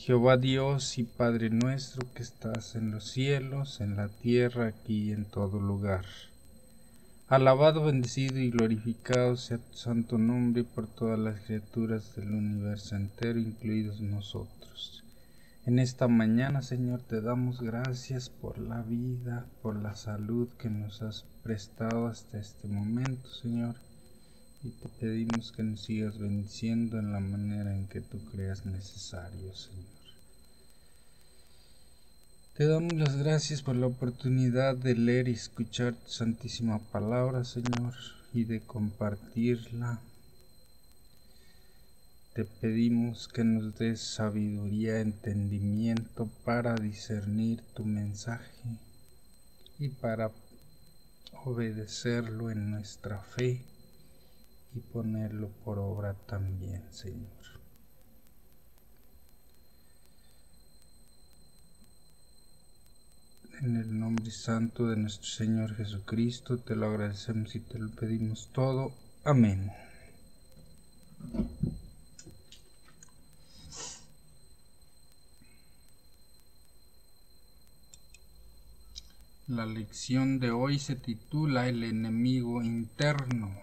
Jehová Dios y Padre nuestro que estás en los cielos, en la tierra, aquí y en todo lugar. Alabado, bendecido y glorificado sea tu santo nombre por todas las criaturas del universo entero, incluidos nosotros. En esta mañana, Señor, te damos gracias por la vida, por la salud que nos has prestado hasta este momento, Señor. Y te pedimos que nos sigas bendiciendo en la manera en que tú creas necesario, Señor. Te damos las gracias por la oportunidad de leer y escuchar tu santísima palabra, Señor, y de compartirla. Te pedimos que nos des sabiduría, entendimiento para discernir tu mensaje y para obedecerlo en nuestra fe y ponerlo por obra también, Señor. En el nombre santo de nuestro Señor Jesucristo te lo agradecemos y te lo pedimos todo. Amén. La lección de hoy se titula El enemigo interno.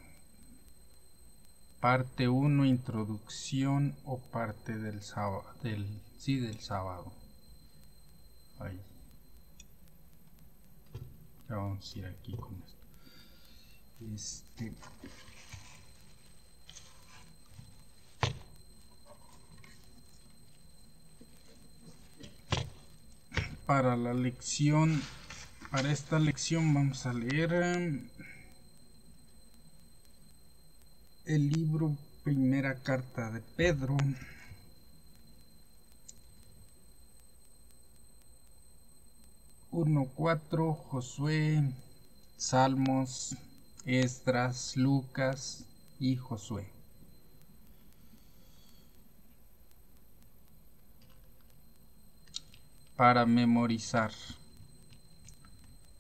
Parte 1, introducción o parte del sábado. Del sábado. Ahí. Ya vamos a ir aquí con esto. Para esta lección vamos a leer el libro Primera Carta de Pedro, (1, 4), Josué, Salmos, Esdras, Lucas y Josué. Para memorizar.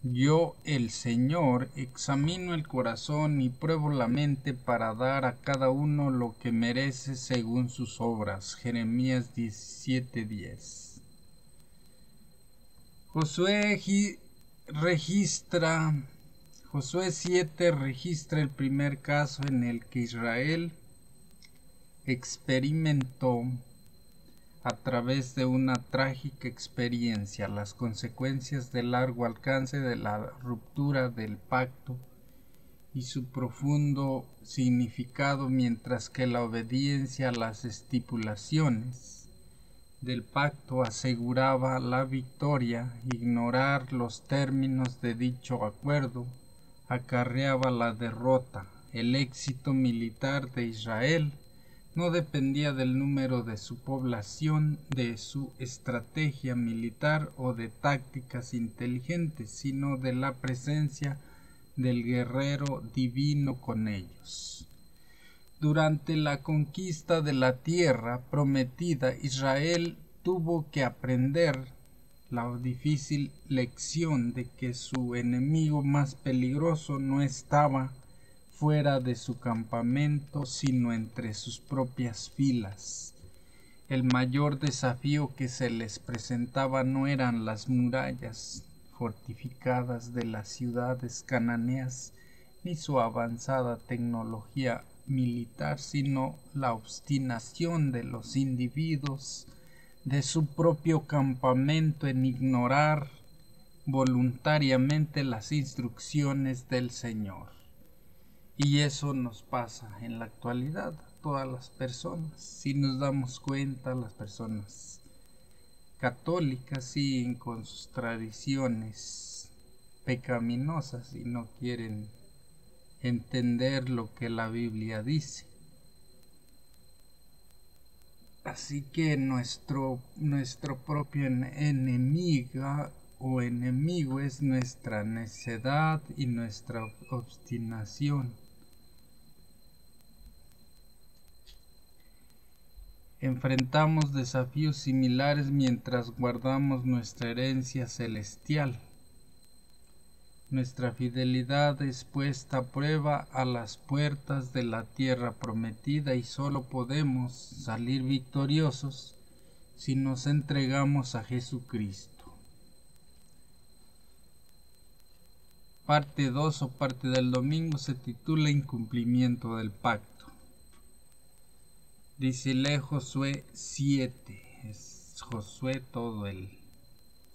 Yo, el Señor, examino el corazón y pruebo la mente para dar a cada uno lo que merece según sus obras. Jeremías 17:10. Josué 7 registra el primer caso en el que Israel experimentó a través de una trágica experiencia las consecuencias del largo alcance de la ruptura del pacto y su profundo significado, mientras que la obediencia a las estipulaciones del pacto aseguraba la victoria. Ignorar los términos de dicho acuerdo acarreaba la derrota. El éxito militar de Israel no dependía del número de su población, de su estrategia militar o de tácticas inteligentes, sino de la presencia del guerrero divino con ellos. Durante la conquista de la tierra prometida, Israel tuvo que aprender la difícil lección de que su enemigo más peligroso no estaba fuera de su campamento, sino entre sus propias filas. El mayor desafío que se les presentaba no eran las murallas fortificadas de las ciudades cananeas, ni su avanzada tecnología militar, sino la obstinación de los individuos de su propio campamento en ignorar voluntariamente las instrucciones del Señor. Y eso nos pasa en la actualidad a todas las personas. Si nos damos cuenta, las personas católicas siguen con sus tradiciones pecaminosas y no quieren entender lo que la Biblia dice. Así que nuestro propio enemigo es nuestra necedad y nuestra obstinación. Enfrentamos desafíos similares mientras guardamos nuestra herencia celestial. Nuestra fidelidad es puesta a prueba a las puertas de la tierra prometida y solo podemos salir victoriosos si nos entregamos a Jesucristo. Parte 2 o parte del domingo se titula Incumplimiento del pacto. Dice Josué 7. Es Josué todo el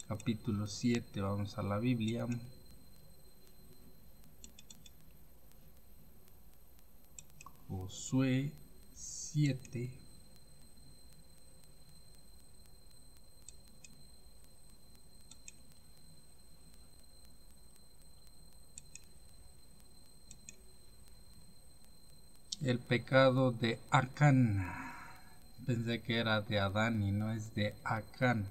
capítulo 7. Vamos a la Biblia. Josué 7. El pecado de Acán. Pensé que era de Adán y no es de Acán.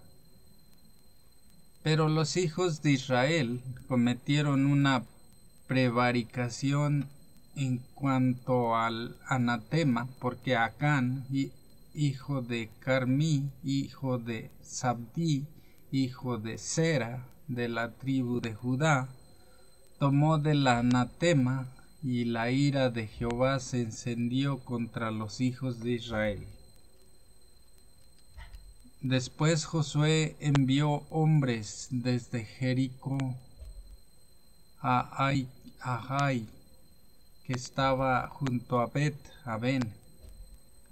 Pero los hijos de Israel cometieron una prevaricación en cuanto al anatema, porque Acán, hijo de Carmí, hijo de Sabdí, hijo de Sera, de la tribu de Judá, tomó del anatema, y la ira de Jehová se encendió contra los hijos de Israel. Después Josué envió hombres desde Jericó a Ai, que estaba junto a Bet-Aven,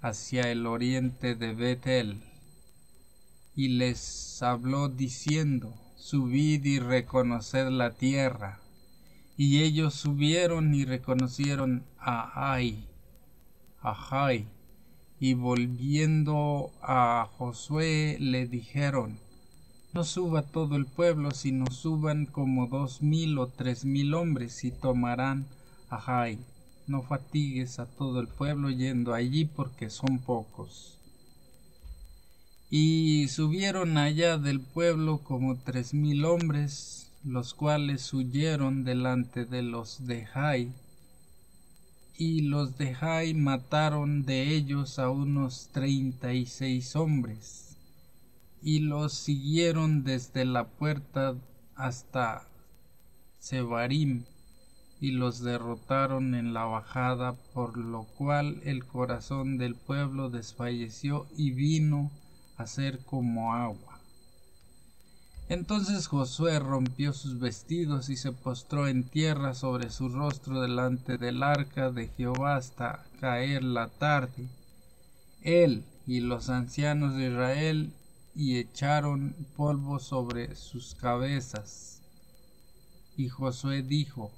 hacia el oriente de Betel, y les habló diciendo: subid y reconoced la tierra. Y ellos subieron y reconocieron a Ai, y volviendo a Josué le dijeron: no suba todo el pueblo, sino suban como 2000 o 3000 hombres y tomarán a Ai. No fatigues a todo el pueblo yendo allí, porque son pocos. Y subieron allá del pueblo como 3000 hombres, los cuales huyeron delante de los de Ai, y los de Ai mataron de ellos a unos 36 hombres, y los siguieron desde la puerta hasta Sebarim, y los derrotaron en la bajada, por lo cual el corazón del pueblo desfalleció y vino a ser como agua. Entonces Josué rompió sus vestidos y se postró en tierra sobre su rostro delante del arca de Jehová hasta caer la tarde, él y los ancianos de Israel, y echaron polvo sobre sus cabezas. Y Josué dijo: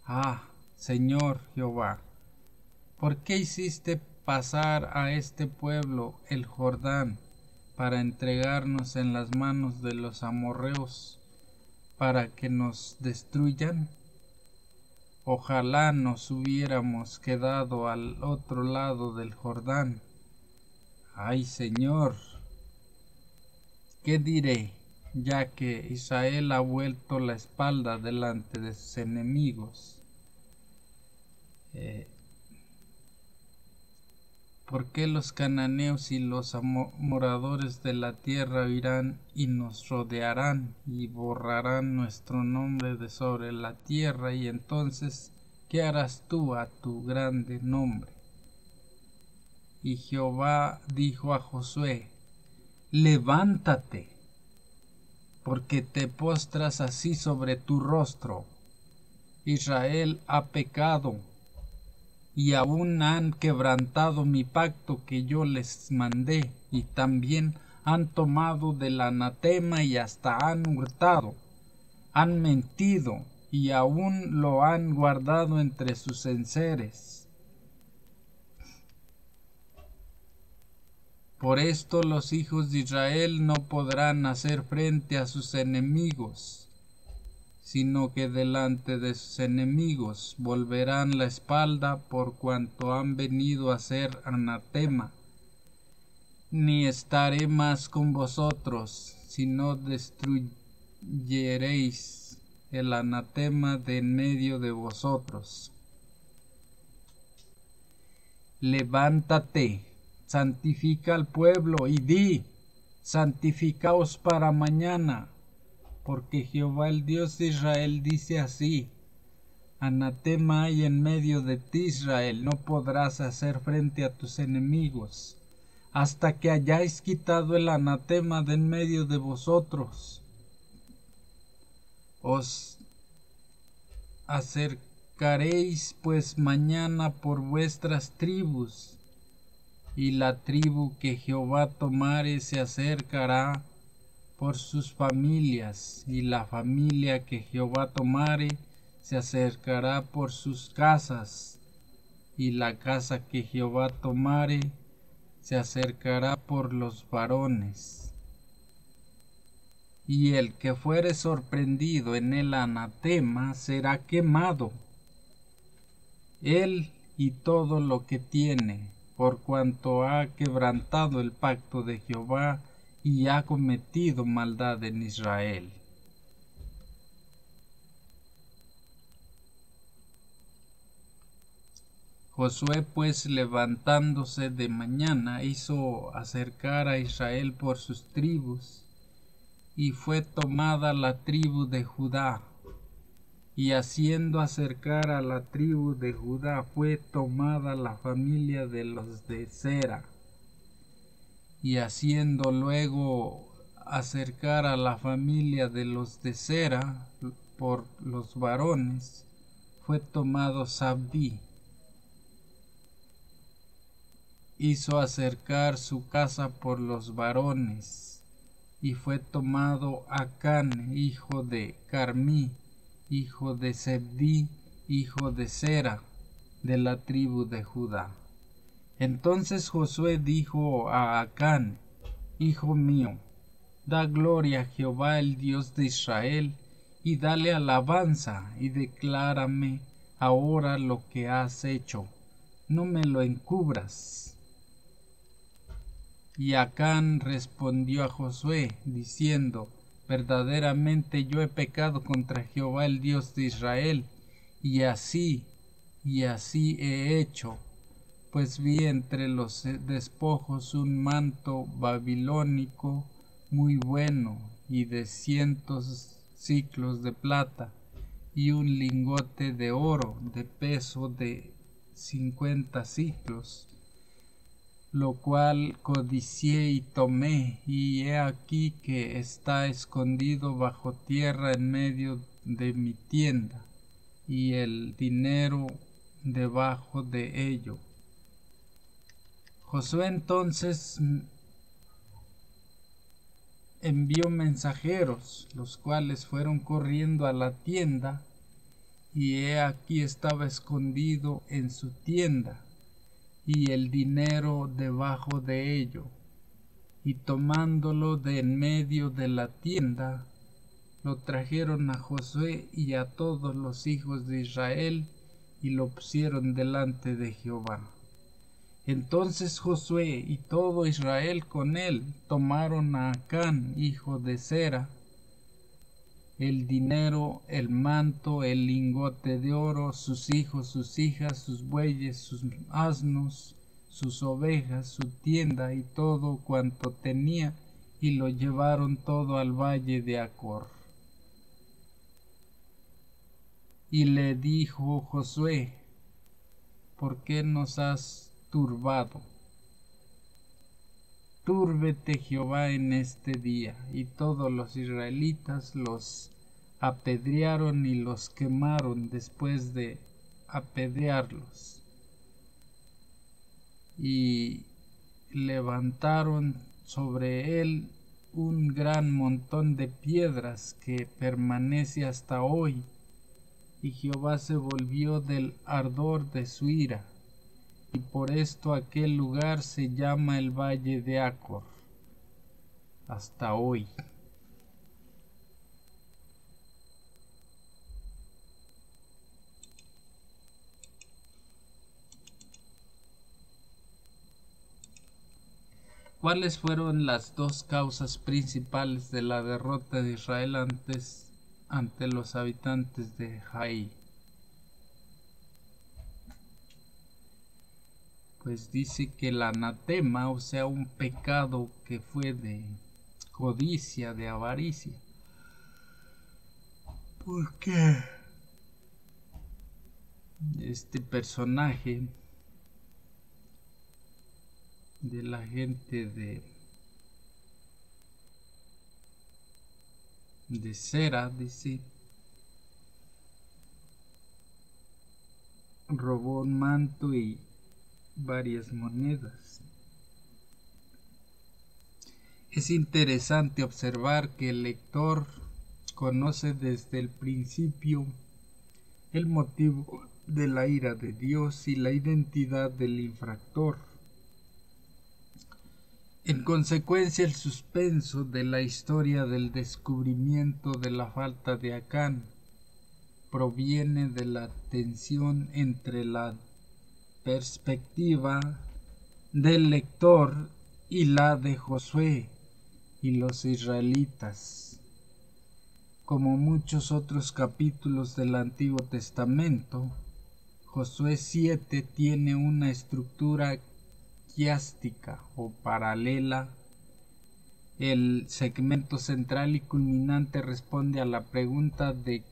ah, Señor Jehová, ¿por qué hiciste pasar a este pueblo el Jordán para entregarnos en las manos de los amorreos, para que nos destruyan? Ojalá nos hubiéramos quedado al otro lado del Jordán. Ay, Señor, ¿qué diré, ya que Israel ha vuelto la espalda delante de sus enemigos? ¿Por qué los cananeos y los moradores de la tierra irán y nos rodearán y borrarán nuestro nombre de sobre la tierra? Y entonces, ¿qué harás tú a tu grande nombre? Y Jehová dijo a Josué: levántate, porque te postras así sobre tu rostro. Israel ha pecado, y aún han quebrantado mi pacto que yo les mandé, y también han tomado del anatema y hasta han hurtado, han mentido, y aún lo han guardado entre sus enseres. Por esto los hijos de Israel no podrán hacer frente a sus enemigos, sino que delante de sus enemigos volverán la espalda, por cuanto han venido a ser anatema. Ni estaré más con vosotros, si no destruyeréis el anatema de en medio de vosotros. Levántate, santifica al pueblo, y di: santificaos para mañana, porque Jehová el Dios de Israel dice así: anatema hay en medio de ti, Israel, no podrás hacer frente a tus enemigos. hasta que hayáis quitado el anatema de en medio de vosotros. Os acercaréis pues mañana por vuestras tribus, y la tribu que Jehová tomare se acercará por sus familias, y la familia que Jehová tomare se acercará por sus casas, y la casa que Jehová tomare se acercará por los varones. Y el que fuere sorprendido en el anatema será quemado, él y todo lo que tiene, por cuanto ha quebrantado el pacto de Jehová y ha cometido maldad en Israel. Josué pues levantándose de mañana hizo acercar a Israel por sus tribus, y fue tomada la tribu de Judá, y haciendo acercar a la tribu de Judá fue tomada la familia de los de Zera, y haciendo luego acercar a la familia de los de Zera por los varones fue tomado Sabdí. Hizo acercar su casa por los varones, y fue tomado Acán, hijo de Carmí, hijo de Zebdí, hijo de Zera, de la tribu de Judá. Entonces Josué dijo a Acán: Hijo mío, da gloria a Jehová el Dios de Israel, y dale alabanza, y declárame ahora lo que has hecho, no me lo encubras. Y Acán respondió a Josué, diciendo: Verdaderamente yo he pecado contra Jehová el Dios de Israel, y así he hecho, pues vi entre los despojos un manto babilónico muy bueno, y de 100 siclos de plata, y un lingote de oro de peso de 50 siclos, lo cual codicié y tomé, y he aquí que está escondido bajo tierra en medio de mi tienda, y el dinero debajo de ello. Josué entonces envió mensajeros, los cuales fueron corriendo a la tienda, y he aquí estaba escondido en su tienda, y el dinero debajo de ello. Y tomándolo de en medio de la tienda, lo trajeron a Josué y a todos los hijos de Israel, y lo pusieron delante de Jehová. Entonces Josué y todo Israel con él tomaron a Acán, hijo de Zera, el dinero, el manto, el lingote de oro, sus hijos, sus hijas, sus bueyes, sus asnos, sus ovejas, su tienda y todo cuanto tenía, y lo llevaron todo al valle de Acor. Y le dijo Josué: ¿por qué nos has turbado? Túrbete Jehová en este día. Y todos los israelitas los apedrearon y los quemaron después de apedrearlos. Y levantaron sobre él un gran montón de piedras que permanece hasta hoy. Y Jehová se volvió del ardor de su ira, y por esto aquel lugar se llama el Valle de Acor hasta hoy. ¿Cuáles fueron las dos causas principales de la derrota de Israel ante los habitantes de Jai? Pues dice que el anatema, o sea, un pecado que fue de codicia, de avaricia. Porque este personaje de la gente de Cera, dice, robó un manto y varias monedas. Es interesante observar que el lector conoce desde el principio el motivo de la ira de Dios y la identidad del infractor. En consecuencia, el suspenso de la historia del descubrimiento de la falta de Acán proviene de la tensión entre la perspectiva del lector y la de Josué y los israelitas. Como muchos otros capítulos del Antiguo Testamento, Josué 7 tiene una estructura quiástica o paralela. El segmento central y culminante responde a la pregunta de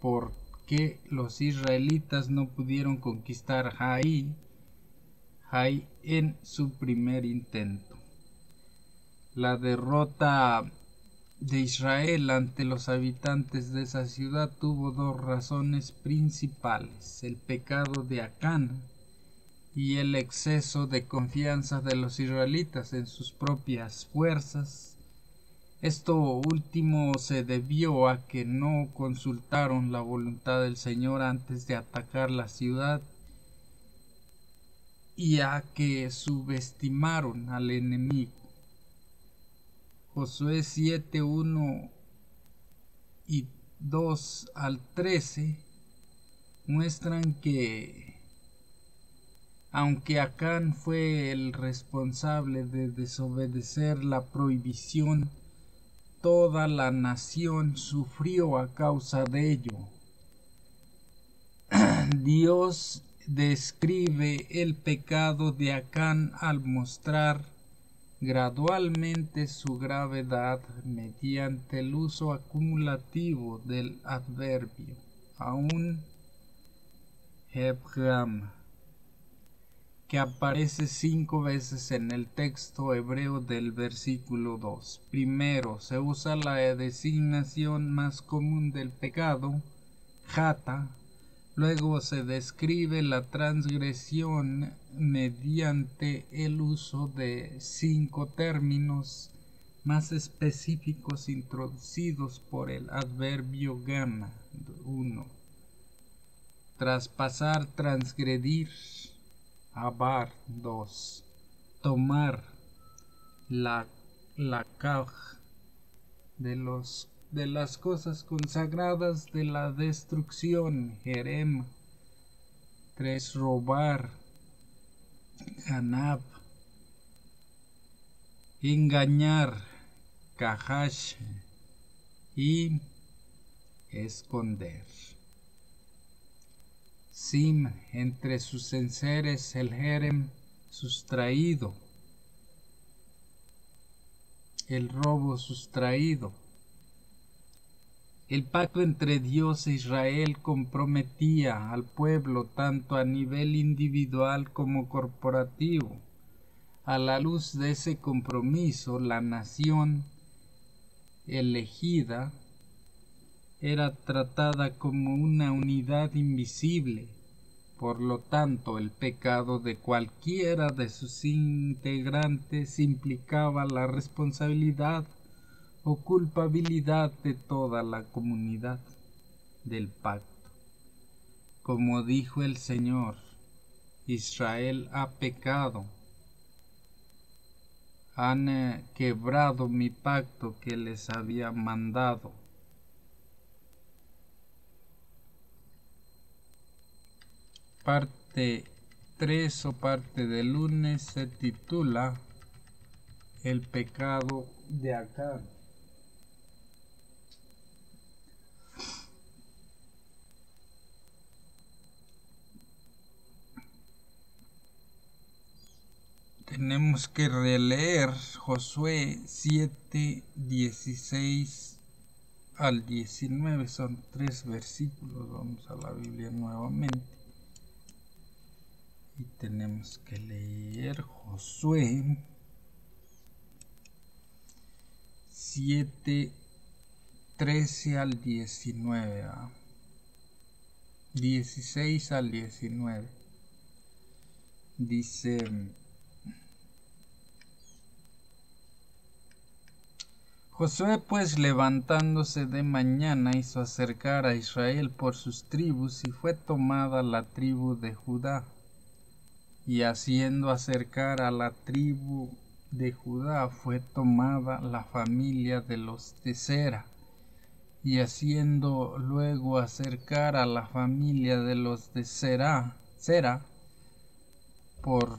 por qué los israelitas no pudieron conquistar Hai en su primer intento. La derrota de Israel ante los habitantes de esa ciudad tuvo dos razones principales: el pecado de Acán y el exceso de confianza de los israelitas en sus propias fuerzas. Esto último se debió a que no consultaron la voluntad del Señor antes de atacar la ciudad y a que subestimaron al enemigo. Josué 7, 1 y 2 al 13 muestran que, aunque Acán fue el responsable de desobedecer la prohibición, toda la nación sufrió a causa de ello. Dios describe el pecado de Acán al mostrar gradualmente su gravedad mediante el uso acumulativo del adverbio aún hebram, que aparece 5 veces en el texto hebreo del versículo 2. Primero se usa la designación más común del pecado, jata. Luego se describe la transgresión mediante el uso de 5 términos más específicos introducidos por el adverbio gamma. 1. Traspasar, transgredir. Abar. 2. Tomar. La kaj de las cosas consagradas de la destrucción, Jerem. 3. Robar, ganab. Engañar, kahash. Y esconder. Sim, entre sus enseres, el Jerem, sustraído. El robo sustraído. El pacto entre Dios e Israel comprometía al pueblo tanto a nivel individual como corporativo. A la luz de ese compromiso, la nación elegida era tratada como una unidad invisible. Por lo tanto, el pecado de cualquiera de sus integrantes implicaba la responsabilidad o culpabilidad de toda la comunidad del pacto. Como dijo el Señor, Israel ha pecado, han quebrado mi pacto que les había mandado. Parte 3 o parte del lunes se titula El pecado de Acán. Tenemos que releer Josué 7, 16 al 19. Son 3 versículos. Vamos a la Biblia nuevamente. Y tenemos que leer Josué 7, 13 al 19, 16 al 19. Dice: Josué pues levantándose de mañana hizo acercar a Israel por sus tribus, y fue tomada la tribu de Judá. Y haciendo acercar a la tribu de Judá fue tomada la familia de los de Sera. Y haciendo luego acercar a la familia de los de Sera, por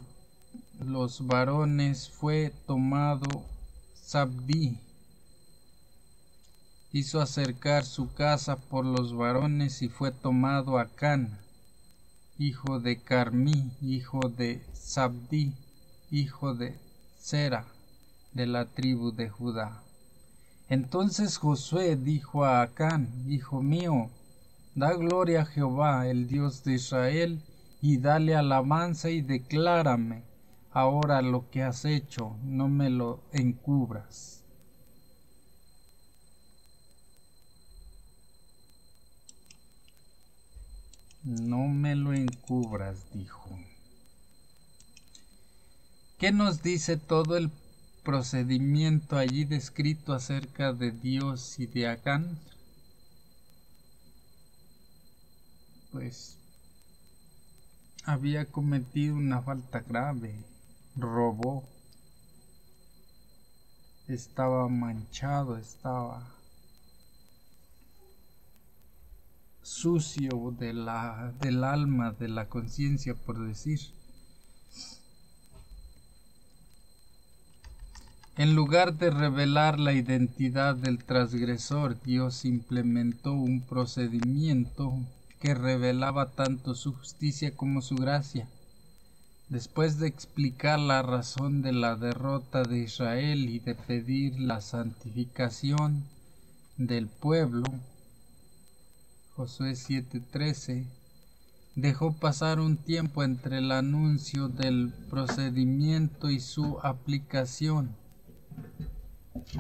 los varones fue tomado Zabdí. Hizo acercar su casa por los varones y fue tomado Acán, hijo de Carmí, hijo de Zabdí, hijo de Sera, de la tribu de Judá. Entonces Josué dijo a Acán: Hijo mío, da gloria a Jehová, el Dios de Israel, y dale alabanza y declárame ahora lo que has hecho, no me lo encubras. No me lo encubras, dijo. ¿Qué nos dice todo el procedimiento allí descrito acerca de Dios y de Acán? Pues había cometido una falta grave, robó, estaba manchado, estaba sucio del alma, de la conciencia, por decir. En lugar de revelar la identidad del transgresor, Dios implementó un procedimiento que revelaba tanto su justicia como su gracia. Después de explicar la razón de la derrota de Israel y de pedir la santificación del pueblo, Josué 7:13, dejó pasar un tiempo entre el anuncio del procedimiento y su aplicación,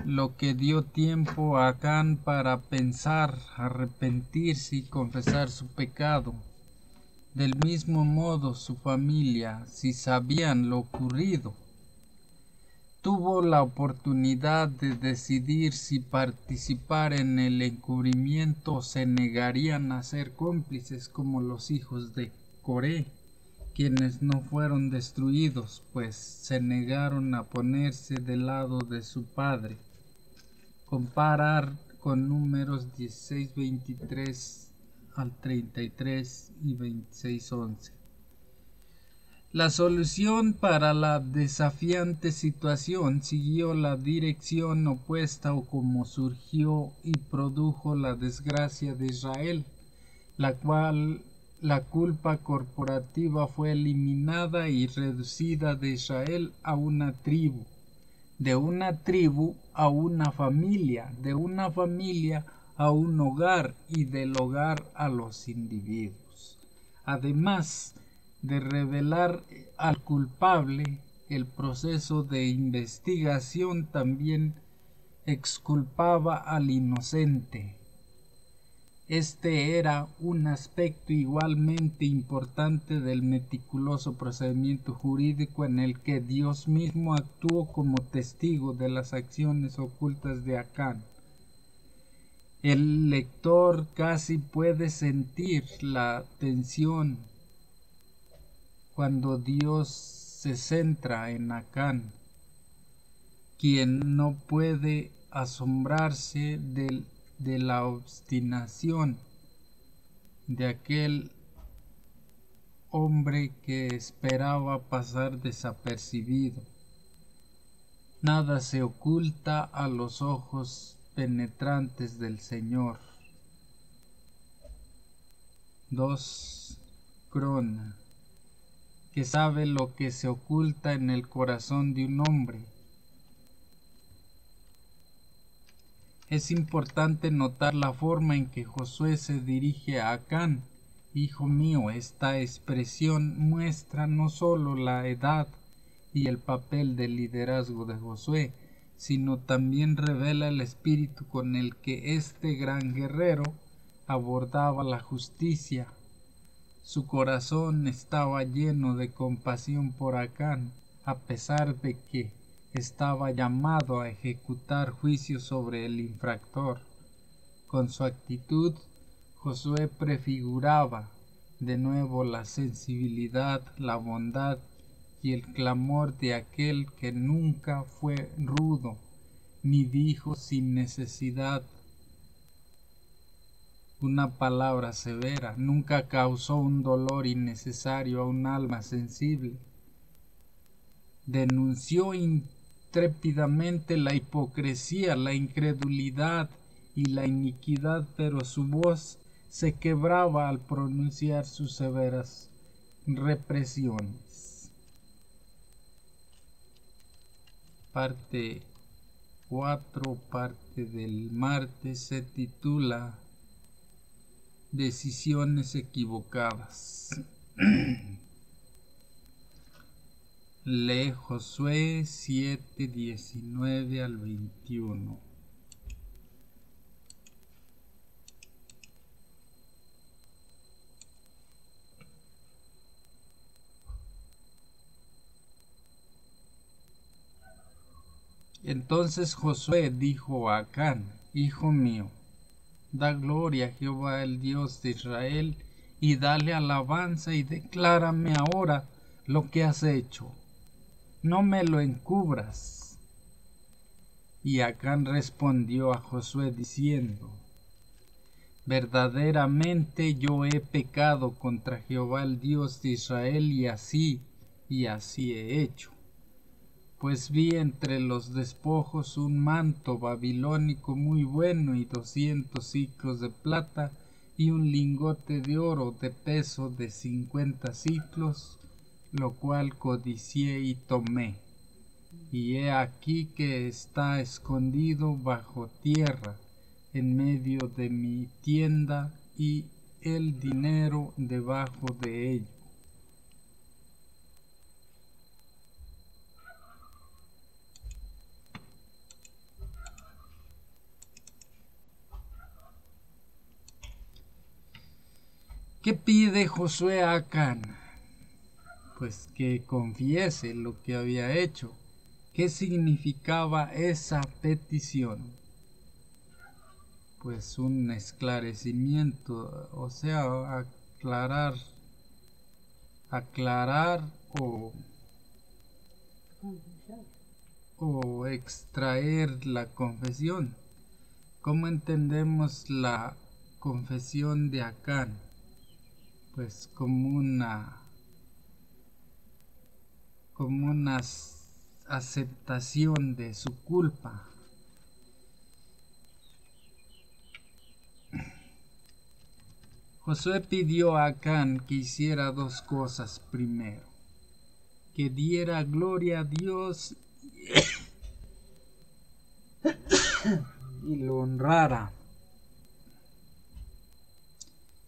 lo que dio tiempo a Acán para pensar, arrepentirse y confesar su pecado. Del mismo modo, su familia, si sabían lo ocurrido, tuvo la oportunidad de decidir si participar en el encubrimiento o se negarían a ser cómplices como los hijos de Coré, quienes no fueron destruidos, pues se negaron a ponerse del lado de su padre. Comparar con Números 16:23 al 33 y 26:11. La solución para la desafiante situación siguió la dirección opuesta o como surgió y produjo la desgracia de Israel, la cual la culpa corporativa fue eliminada y reducida de Israel a una tribu, de una tribu a una familia, de una familia a un hogar y del hogar a los individuos. Además de revelar al culpable, el proceso de investigación también exculpaba al inocente. Este era un aspecto igualmente importante del meticuloso procedimiento jurídico en el que Dios mismo actuó como testigo de las acciones ocultas de Acán. El lector casi puede sentir la tensión cuando Dios se centra en Acán, quien no puede asombrarse de la obstinación de aquel hombre que esperaba pasar desapercibido. Nada se oculta a los ojos penetrantes del Señor. 2 Crona, que sabe lo que se oculta en el corazón de un hombre. Es importante notar la forma en que Josué se dirige a Acán Hijo mío, esta expresión muestra no solo la edad y el papel de liderazgo de Josué, sino también revela el espíritu con el que este gran guerrero abordaba la justicia. Su corazón estaba lleno de compasión por Acán, a pesar de que estaba llamado a ejecutar juicio sobre el infractor. Con su actitud, Josué prefiguraba de nuevo la sensibilidad, la bondad y el clamor de aquel que nunca fue rudo, ni dijo sin necesidad una palabra severa, nunca causó un dolor innecesario a un alma sensible. Denunció intrépidamente la hipocresía, la incredulidad y la iniquidad, pero su voz se quebraba al pronunciar sus severas represiones. Parte 4, parte del martes, se titula Decisiones equivocadas. Lee Josué 7, 19 al 21. Entonces Josué dijo a Acán: Hijo mío, da gloria a Jehová el Dios de Israel, y dale alabanza, y declárame ahora lo que has hecho. No me lo encubras. Y Acán respondió a Josué diciendo: Verdaderamente yo he pecado contra Jehová el Dios de Israel, y así he hecho. Pues vi entre los despojos un manto babilónico muy bueno y 200 siclos de plata y un lingote de oro de peso de 50 siclos, lo cual codicié y tomé. Y he aquí que está escondido bajo tierra en medio de mi tienda, y el dinero debajo de ello. ¿Qué pide Josué a Acán? Pues que confiese lo que había hecho. ¿Qué significaba esa petición? Pues un esclarecimiento, o sea, aclarar o extraer la confesión. ¿Cómo entendemos la confesión de Acán? Pues como una aceptación de su culpa. Josué pidió a Acán que hiciera dos cosas. Primero, que diera gloria a Dios y lo honrara.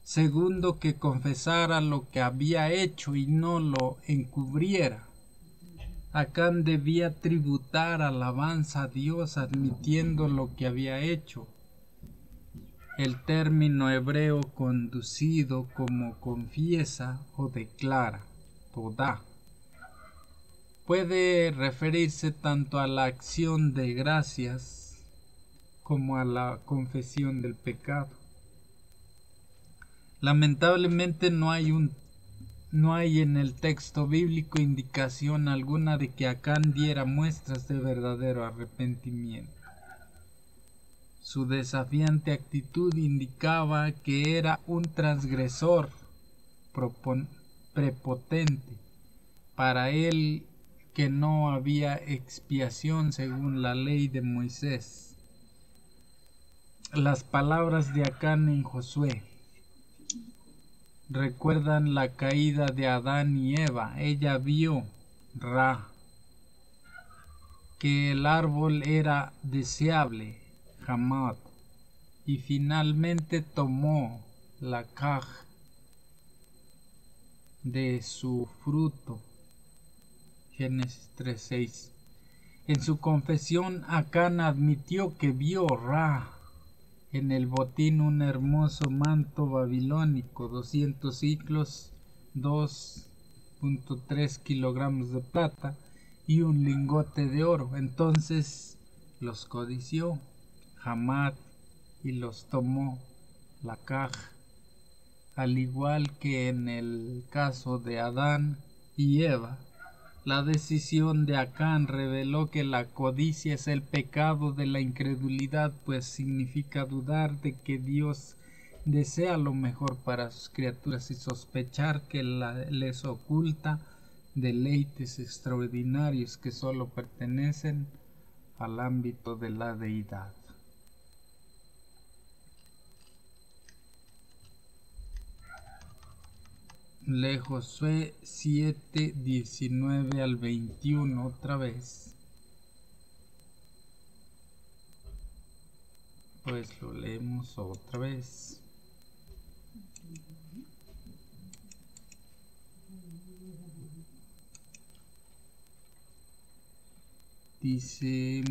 Segundo, que confesara lo que había hecho y no lo encubriera. Acán debía tributar alabanza a Dios admitiendo lo que había hecho. El término hebreo conducido como confiesa o declara, todá, puede referirse tanto a la acción de gracias como a la confesión del pecado. Lamentablemente no hay en el texto bíblico indicación alguna de que Acán diera muestras de verdadero arrepentimiento. Su desafiante actitud indicaba que era un transgresor prepotente. Para él que no había expiación según la ley de Moisés. Las palabras de Acán en Josué recuerdan la caída de Adán y Eva. Ella vio, que el árbol era deseable, Hamad, y finalmente tomó la Kaj, de su fruto. Génesis 3:6. En su confesión, Acán admitió que vio Ra en el botín un hermoso manto babilónico, 200 ciclos, 2.3 kilogramos de plata y un lingote de oro. Entonces los codició Hamad y los tomó Lakaj. Al igual que en el caso de Adán y Eva, la decisión de Acán reveló que la codicia es el pecado de la incredulidad, pues significa dudar de que Dios desea lo mejor para sus criaturas y sospechar que les oculta deleites extraordinarios que solo pertenecen al ámbito de la deidad. Lee Josué 7, 19 al 21 otra vez. Pues lo leemos otra vez. Dice: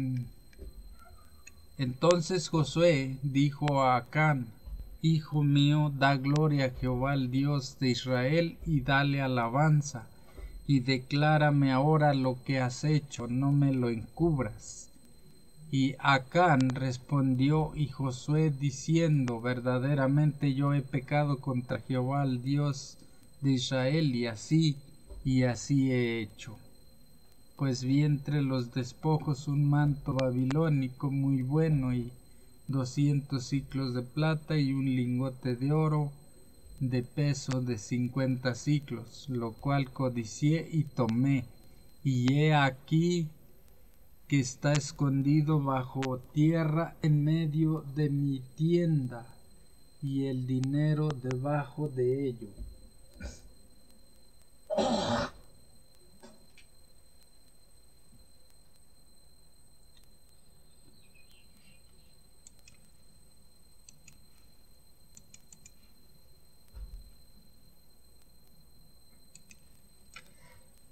entonces Josué dijo a Acán: hijo mío, da gloria a Jehová el Dios de Israel y dale alabanza, y declárame ahora lo que has hecho, no me lo encubras. Y Acán respondió y Josué diciendo: verdaderamente yo he pecado contra Jehová el Dios de Israel, y así he hecho. Pues vi entre los despojos un manto babilónico muy bueno y 200 ciclos de plata y un lingote de oro de peso de 50 ciclos, lo cual codicié y tomé, y he aquí que está escondido bajo tierra en medio de mi tienda, y el dinero debajo de ello.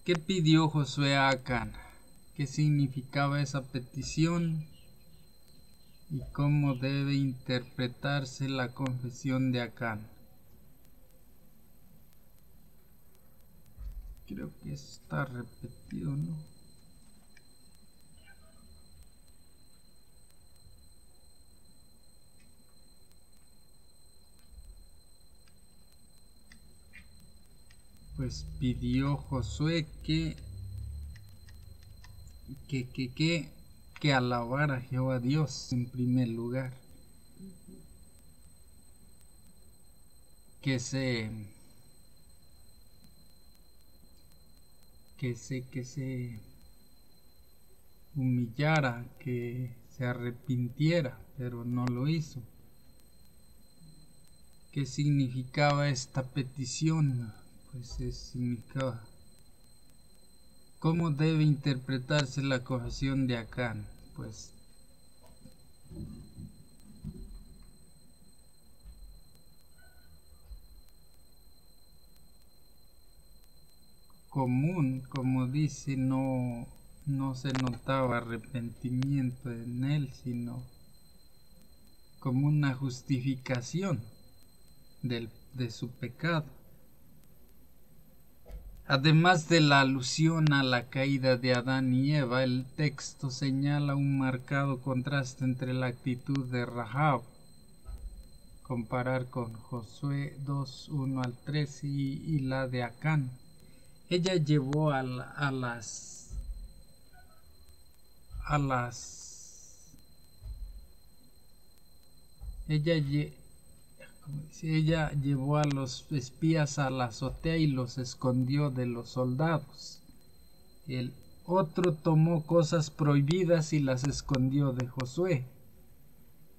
¿Qué pidió Josué a Acán? ¿Qué significaba esa petición? ¿Y cómo debe interpretarse la confesión de Acán? Creo que está repetido, ¿no? Pues pidió Josué que alabara a Jehová Dios en primer lugar, que se humillara, que se arrepintiera, pero no lo hizo. ¿Qué significaba esta petición? Pues significaba: ¿cómo debe interpretarse la confesión de Acán? Pues común, como dice, no se notaba arrepentimiento en él, sino como una justificación de su pecado. Además de la alusión a la caída de Adán y Eva, el texto señala un marcado contraste entre la actitud de Rahab, comparar con Josué 2, 1 al 3, y la de Acán. Ella llevó ella llevó a los espías a la azotea y los escondió de los soldados. El otro tomó cosas prohibidas y las escondió de Josué.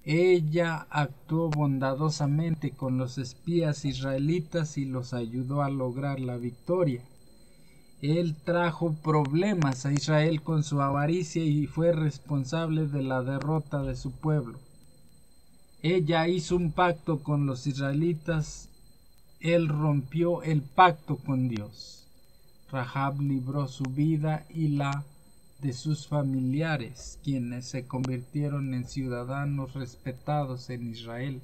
Ella actuó bondadosamente con los espías israelitas y los ayudó a lograr la victoria. Él trajo problemas a Israel con su avaricia y fue responsable de la derrota de su pueblo. Ella hizo un pacto con los israelitas él rompió el pacto con Dios. Rahab libró su vida y la de sus familiares, quienes se convirtieron en ciudadanos respetados en Israel.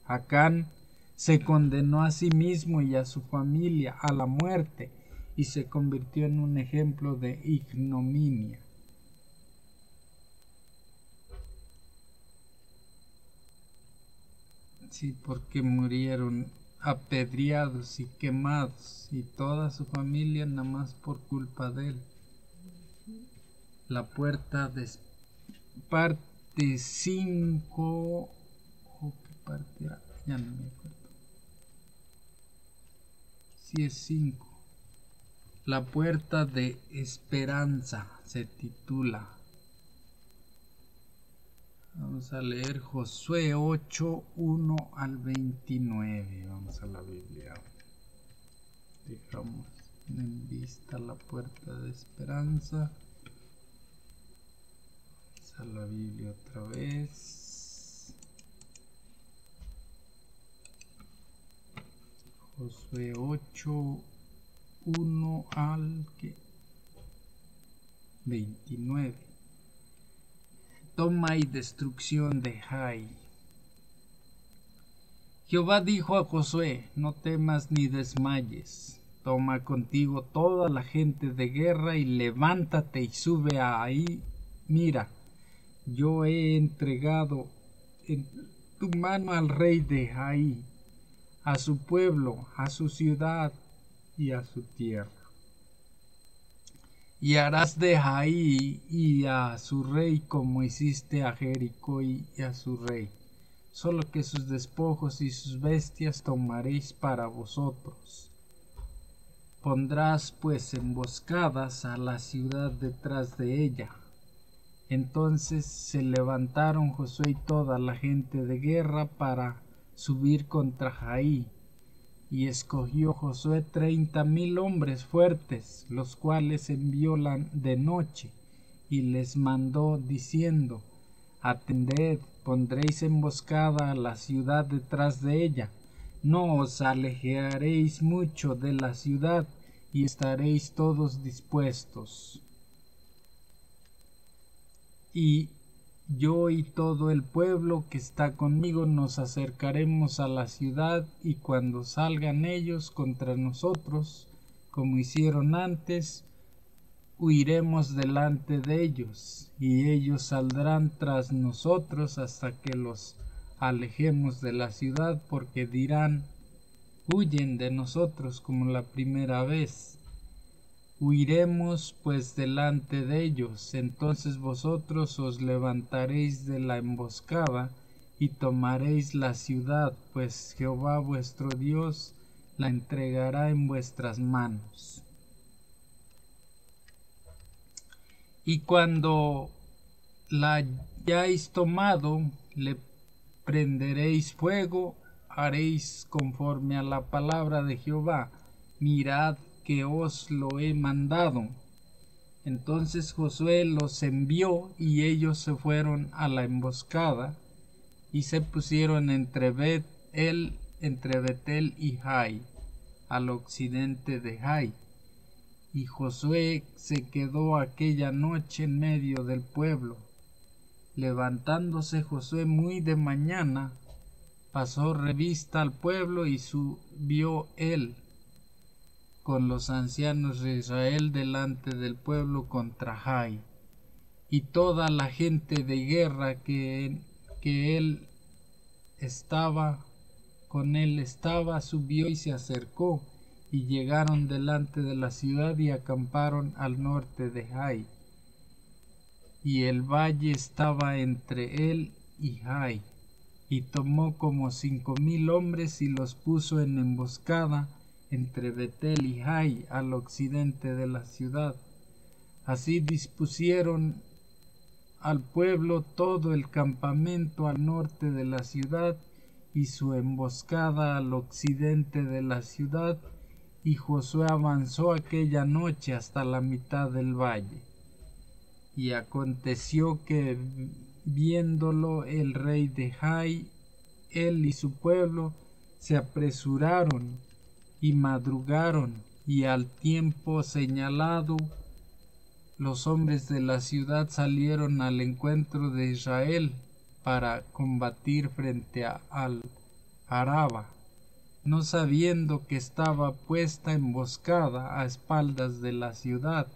Acán se condenó a sí mismo y a su familia a la muerte y se convirtió en un ejemplo de ignominia. Sí, porque murieron apedreados y quemados, y toda su familia nada más por culpa de él. La puerta de parte 5, ¿qué parte era? Ya no me acuerdo. Sí, es 5. La puerta de esperanza se titula. Vamos a leer Josué 8, 1 al 29. Vamos a la Biblia. Dejamos en vista la puerta de esperanza. Vamos a la Biblia otra vez. Josué 8, 1 al 29. Toma y destrucción de Hai. Jehová dijo a Josué: no temas ni desmayes. Toma contigo toda la gente de guerra y levántate y sube a Hai. Mira, yo he entregado en tu mano al rey de Hai, a su pueblo, a su ciudad y a su tierra. Y harás de Hai y a su rey como hiciste a Jericó y a su rey, solo que sus despojos y sus bestias tomaréis para vosotros. Pondrás pues emboscadas a la ciudad detrás de ella. Entonces se levantaron Josué y toda la gente de guerra para subir contra Hai. Y escogió Josué 30,000 hombres fuertes, los cuales envió de noche, y les mandó diciendo: atended, pondréis emboscada a la ciudad detrás de ella, no os alejaréis mucho de la ciudad, y estaréis todos dispuestos. Y yo y todo el pueblo que está conmigo nos acercaremos a la ciudad, y cuando salgan ellos contra nosotros, como hicieron antes, huiremos delante de ellos, y ellos saldrán tras nosotros hasta que los alejemos de la ciudad, porque dirán: huyen de nosotros como la primera vez. Huiremos pues delante de ellos. Entonces vosotros os levantaréis de la emboscada y tomaréis la ciudad, pues Jehová vuestro Dios la entregará en vuestras manos. Y cuando la hayáis tomado, le prenderéis fuego, haréis conforme a la palabra de Jehová. Mirad que os lo he mandado. Entonces Josué los envió, y ellos se fueron a la emboscada y se pusieron entre Betel y Hai, al occidente de Hai. Y Josué se quedó aquella noche en medio del pueblo. Levantándose Josué muy de mañana, pasó revista al pueblo y subió él con los ancianos de Israel delante del pueblo contra Hai. Y toda la gente de guerra que él estaba, con él estaba, subió y se acercó, y llegaron delante de la ciudad y acamparon al norte de Hai. Y el valle estaba entre él y Hai. Y tomó como 5,000 hombres y los puso en emboscada entre Betel y Hai, al occidente de la ciudad. Así dispusieron al pueblo todo el campamento al norte de la ciudad y su emboscada al occidente de la ciudad, y Josué avanzó aquella noche hasta la mitad del valle. Y aconteció que, viéndolo el rey de Hai, él y su pueblo se apresuraron y madrugaron, y al tiempo señalado los hombres de la ciudad salieron al encuentro de Israel para combatir frente al Araba, no sabiendo que estaba puesta emboscada a espaldas de la ciudad.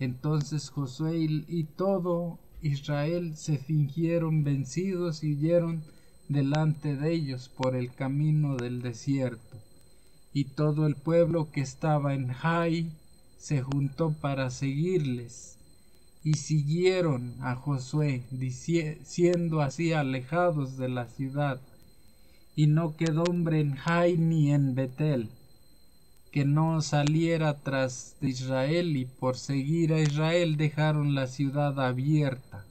Entonces Josué y todo Israel se fingieron vencidos y huyeron delante de ellos por el camino del desierto. Y todo el pueblo que estaba en Jai se juntó para seguirles, y siguieron a Josué, siendo así alejados de la ciudad. Y no quedó hombre en Jai ni en Betel que no saliera tras de Israel, y por seguir a Israel dejaron la ciudad abierta.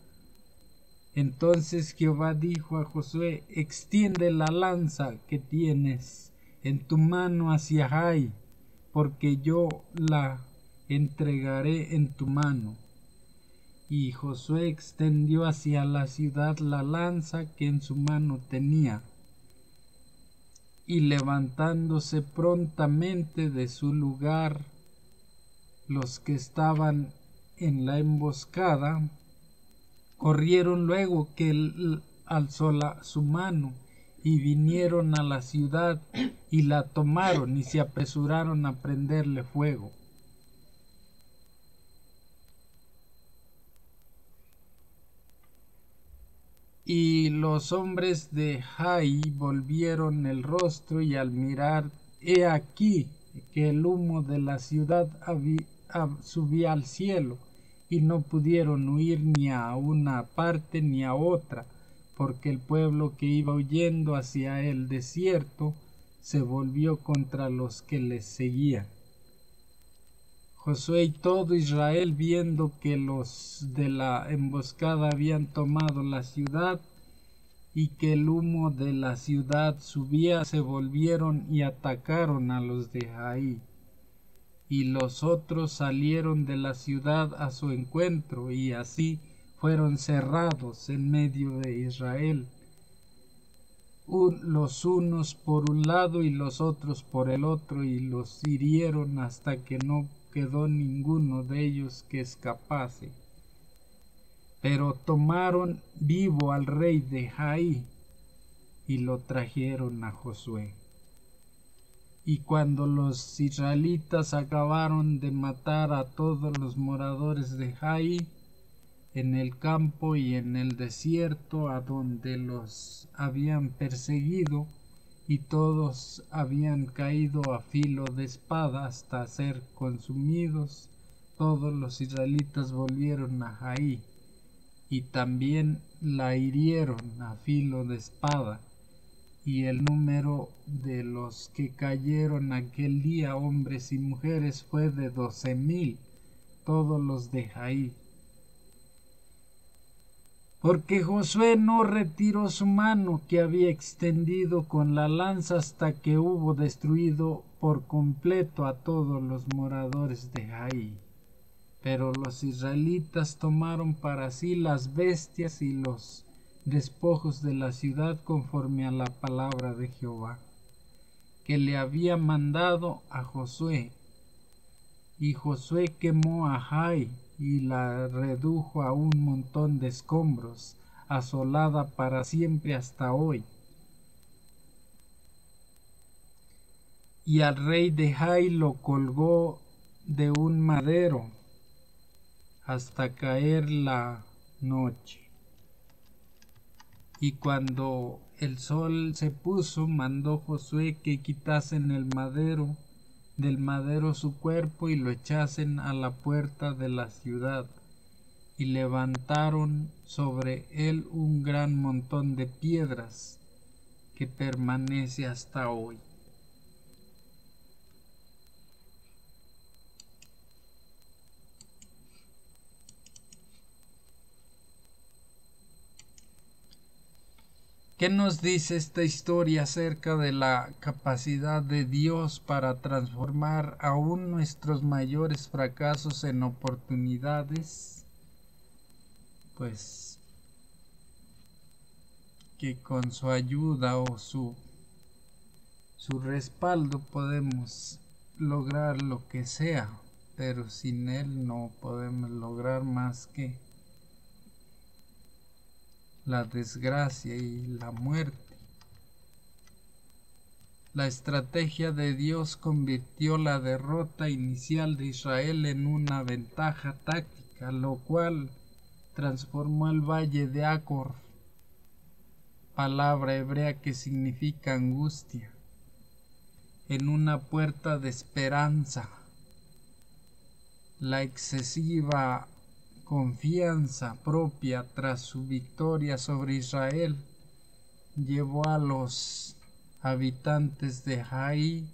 Entonces Jehová dijo a Josué: extiende la lanza que tienes en tu mano hacia Jai, porque yo la entregaré en tu mano. Y Josué extendió hacia la ciudad la lanza que en su mano tenía, y levantándose prontamente de su lugar los que estaban en la emboscada, corrieron luego que él alzó su mano, y vinieron a la ciudad y la tomaron, y se apresuraron a prenderle fuego. Y los hombres de Jai volvieron el rostro, y al mirar, he aquí que el humo de la ciudad subía al cielo, y no pudieron huir ni a una parte ni a otra, porque el pueblo que iba huyendo hacia el desierto se volvió contra los que les seguían. Josué y todo Israel, viendo que los de la emboscada habían tomado la ciudad y que el humo de la ciudad subía, se volvieron y atacaron a los de Jai. Y los otros salieron de la ciudad a su encuentro, y así fueron cerrados en medio de Israel, los unos por un lado y los otros por el otro, y los hirieron hasta que no quedó ninguno de ellos que escapase. Pero tomaron vivo al rey de Jai y lo trajeron a Josué. Y cuando los israelitas acabaron de matar a todos los moradores de Jai, en el campo y en el desierto a donde los habían perseguido, y todos habían caído a filo de espada hasta ser consumidos, todos los israelitas volvieron a Jai, y también la hirieron a filo de espada. Y el número de los que cayeron aquel día, hombres y mujeres, fue de 12,000, todos los de Jai. Porque Josué no retiró su mano que había extendido con la lanza hasta que hubo destruido por completo a todos los moradores de Jai. Pero los israelitas tomaron para sí las bestias y los despojos de la ciudad conforme a la palabra de Jehová, que le había mandado a Josué. Y Josué quemó a Jai y la redujo a un montón de escombros, asolada para siempre hasta hoy. Y al rey de Jai lo colgó de un madero hasta caer la noche. Y cuando el sol se puso, mandó Josué que quitasen del madero su cuerpo, y lo echasen a la puerta de la ciudad, y levantaron sobre él un gran montón de piedras que permanece hasta hoy. ¿Qué nos dice esta historia acerca de la capacidad de Dios para transformar aún nuestros mayores fracasos en oportunidades? Pues que con su ayuda o su su respaldo podemos lograr lo que sea, pero sin él no podemos lograr más que la desgracia y la muerte. La estrategia de Dios convirtió la derrota inicial de Israel en una ventaja táctica, lo cual transformó el valle de Acor, palabra hebrea que significa angustia, en una puerta de esperanza. La excesiva confianza propia tras su victoria sobre Israel llevó a los habitantes de Hai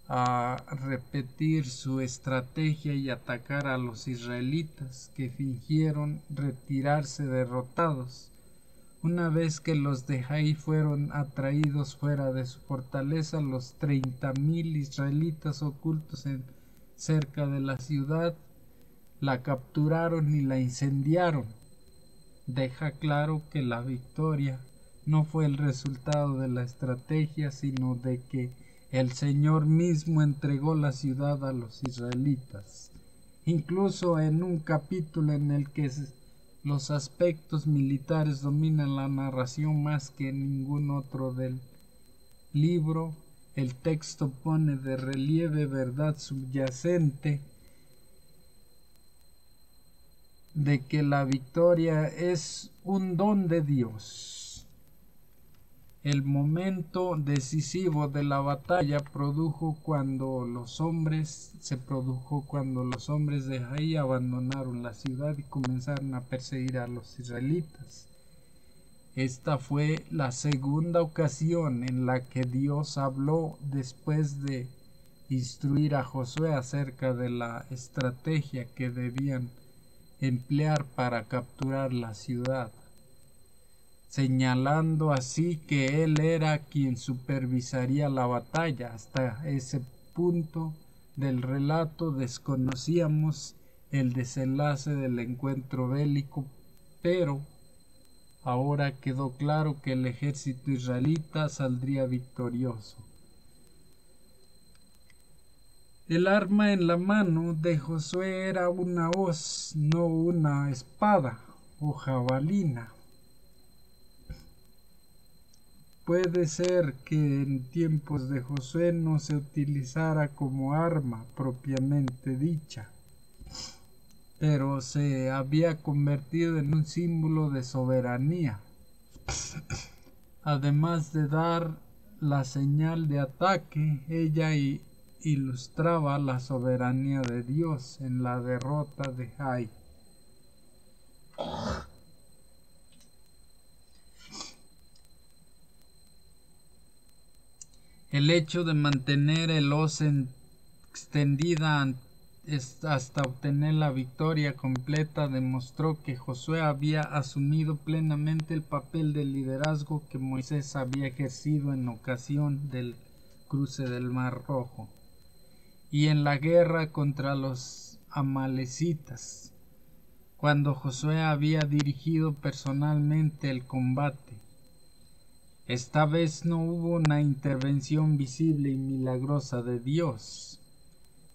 a repetir su estrategia y atacar a los israelitas, que fingieron retirarse derrotados. Una vez que los de Hai fueron atraídos fuera de su fortaleza, los 30,000 israelitas ocultos cerca de la ciudad la capturaron y la incendiaron. Deja claro que la victoria no fue el resultado de la estrategia, sino de que el Señor mismo entregó la ciudad a los israelitas. Incluso en un capítulo en el que los aspectos militares dominan la narración más que en ningún otro del libro, el texto pone de relieve verdad subyacente de que la victoria es un don de Dios. El momento decisivo de la batalla se produjo cuando los hombres de Hai abandonaron la ciudad y comenzaron a perseguir a los israelitas. Esta fue la segunda ocasión en la que Dios habló después de instruir a Josué acerca de la estrategia que debían emplear para capturar la ciudad, señalando así que él era quien supervisaría la batalla. Hasta ese punto del relato desconocíamos el desenlace del encuentro bélico, pero ahora quedó claro que el ejército israelita saldría victorioso. El arma en la mano de Josué era una hoz, no una espada o jabalina. Puede ser que en tiempos de Josué no se utilizara como arma propiamente dicha, pero se había convertido en un símbolo de soberanía, además de dar la señal de ataque. Ella ilustraba la soberanía de Dios en la derrota de Hai. El hecho de mantener el hoz extendida hasta obtener la victoria completa demostró que Josué había asumido plenamente el papel de liderazgo que Moisés había ejercido en ocasión del cruce del Mar Rojo y en la guerra contra los amalecitas, cuando Josué había dirigido personalmente el combate. Esta vez no hubo una intervención visible y milagrosa de Dios,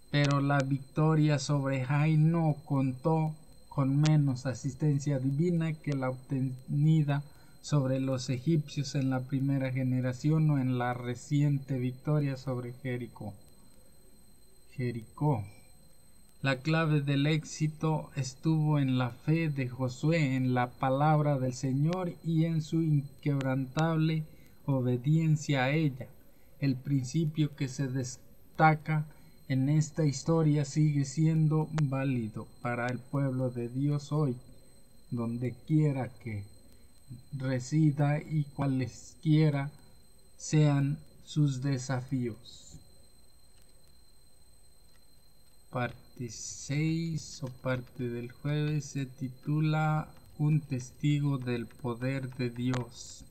pero la victoria sobre Hai no contó con menos asistencia divina que la obtenida sobre los egipcios en la primera generación o en la reciente victoria sobre Jericó. La clave del éxito estuvo en la fe de Josué, en la palabra del Señor y en su inquebrantable obediencia a ella. El principio que se destaca en esta historia sigue siendo válido para el pueblo de Dios hoy, donde quiera que resida y cualesquiera sean sus desafíos. Parte 6 o parte del jueves se titula Un testigo del poder de Dios.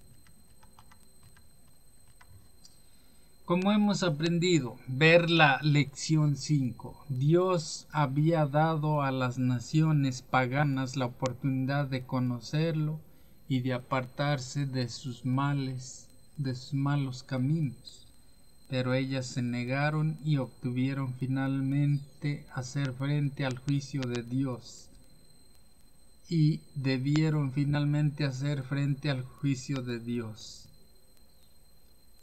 Como hemos aprendido, ver la lección 5, Dios había dado a las naciones paganas la oportunidad de conocerlo y de apartarse de sus males de sus malos caminos. Pero ellas se negaron y obtuvieron finalmente hacer frente al juicio de Dios. Y debieron finalmente hacer frente al juicio de Dios.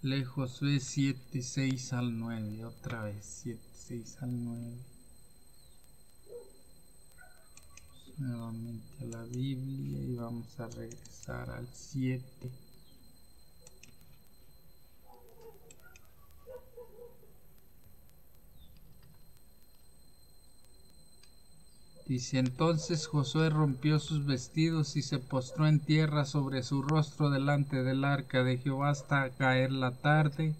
Lee Josué 7, 6 al 9, otra vez, 7, 6 al 9. Nuevamente a la Biblia y vamos a regresar al 7. Dice: entonces Josué rompió sus vestidos y se postró en tierra sobre su rostro delante del arca de Jehová hasta caer la tarde,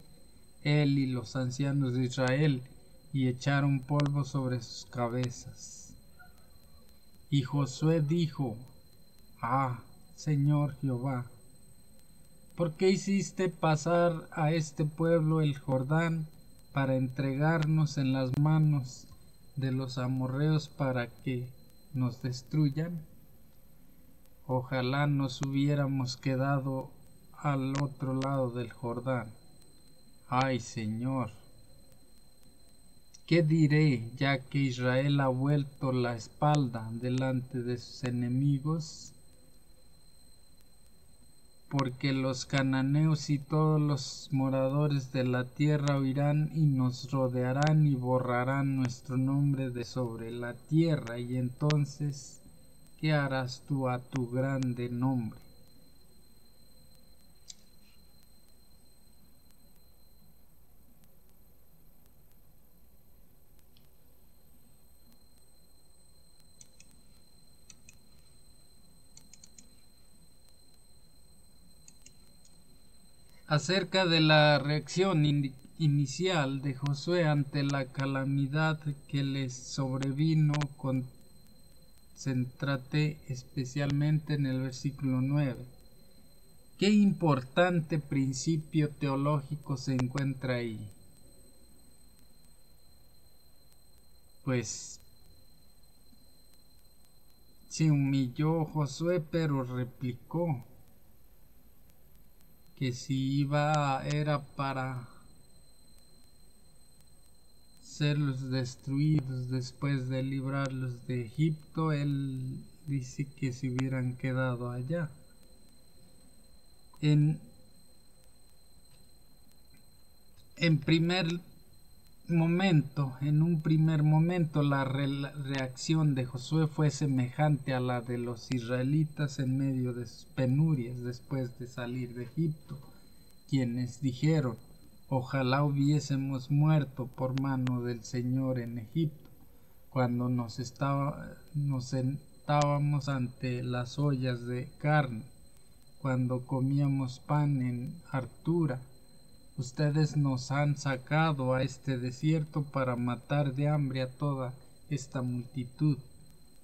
él y los ancianos de Israel, y echaron polvo sobre sus cabezas. Y Josué dijo: ah, Señor Jehová, ¿por qué hiciste pasar a este pueblo el Jordán para entregarnos en las manos de los amorreos para que nos destruyan? Ojalá nos hubiéramos quedado al otro lado del Jordán. Ay, Señor, ¿qué diré ya que Israel ha vuelto la espalda delante de sus enemigos? Porque los cananeos y todos los moradores de la tierra oirán y nos rodearán y borrarán nuestro nombre de sobre la tierra. Y entonces, ¿qué harás tú a tu grande nombre? Acerca de la reacción inicial de Josué ante la calamidad que les sobrevino, concéntrate especialmente en el versículo 9. ¿Qué importante principio teológico se encuentra ahí? Pues se humilló Josué, pero replicó que si era para serlos destruidos después de librarlos de Egipto, él dice que se hubieran quedado allá. En un primer momento, la reacción de Josué fue semejante a la de los israelitas en medio de sus penurias después de salir de Egipto, quienes dijeron: ojalá hubiésemos muerto por mano del Señor en Egipto, cuando nos sentábamos ante las ollas de carne, cuando comíamos pan en hartura. Ustedes nos han sacado a este desierto para matar de hambre a toda esta multitud.